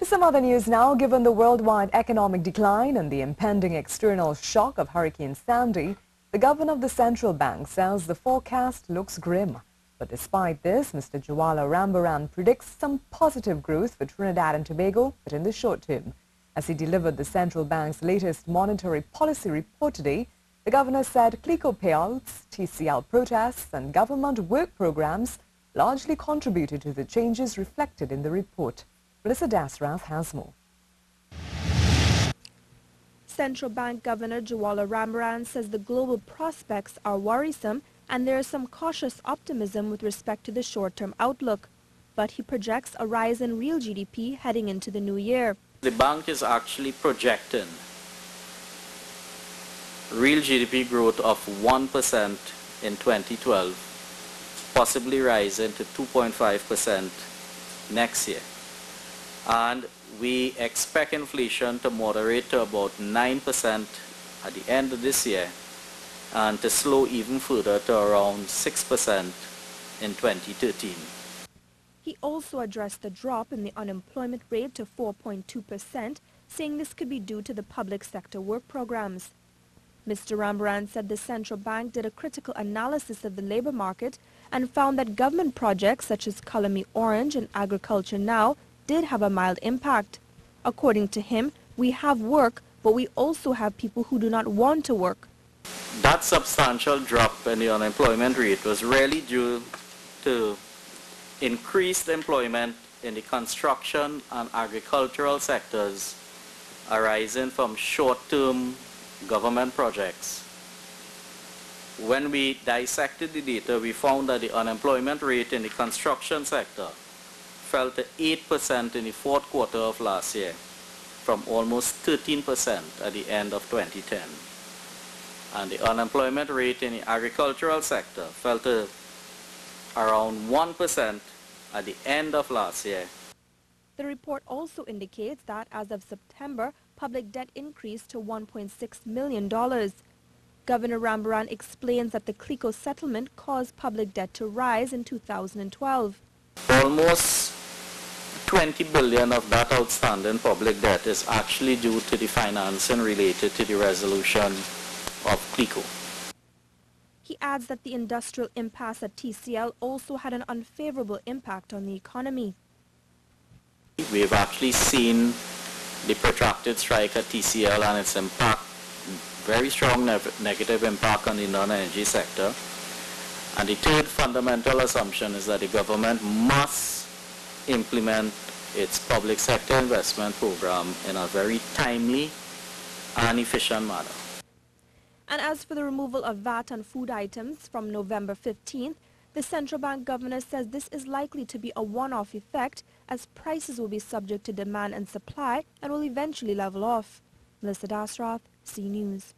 Some other news now. Given the worldwide economic decline and the impending external shock of Hurricane Sandy, the governor of the central bank says the forecast looks grim. But despite this, Mr. Jwala Rambaran predicts some positive growth for Trinidad and Tobago, but in the short term. As he delivered the central bank's latest monetary policy report today, the governor said CLICO payouts, TCL protests and government work programs largely contributed to the changes reflected in the report. Melissa Dasrath has more. Central Bank Governor Jwala Rambaran says the global prospects are worrisome and there is some cautious optimism with respect to the short-term outlook. But he projects a rise in real GDP heading into the new year. The bank is actually projecting real GDP growth of 1% in 2012, possibly rising to 2.5% next year. And we expect inflation to moderate to about 9% at the end of this year and to slow even further to around 6% in 2013. He also addressed the drop in the unemployment rate to 4.2%, saying this could be due to the public sector work programs. Mr. Rambaran said the central bank did a critical analysis of the labor market and found that government projects such as Color Me Orange and Agriculture Now did have a mild impact. According to him, we have work, but we also have people who do not want to work. That substantial drop in the unemployment rate was really due to increased employment in the construction and agricultural sectors arising from short-term government projects. When we dissected the data, we found that the unemployment rate in the construction sector fell to 8% in the fourth quarter of last year, from almost 13% at the end of 2010. And the unemployment rate in the agricultural sector fell to around 1% at the end of last year. The report also indicates that as of September, public debt increased to $1.6 million. Governor Rambaran explains that the CLICO settlement caused public debt to rise in 2012. Almost 20 billion of that outstanding public debt is actually due to the financing related to the resolution of CLICO. He adds that the industrial impasse at TCL also had an unfavorable impact on the economy. We've actually seen the protracted strike at TCL and its impact, very strong negative impact on the non-energy sector. And the third fundamental assumption is that the government must implement its public sector investment program in a very timely and efficient manner. And as for the removal of VAT on food items from November 15th, the central bank governor says this is likely to be a one-off effect as prices will be subject to demand and supply and will eventually level off. Melissa Dasrath, C News.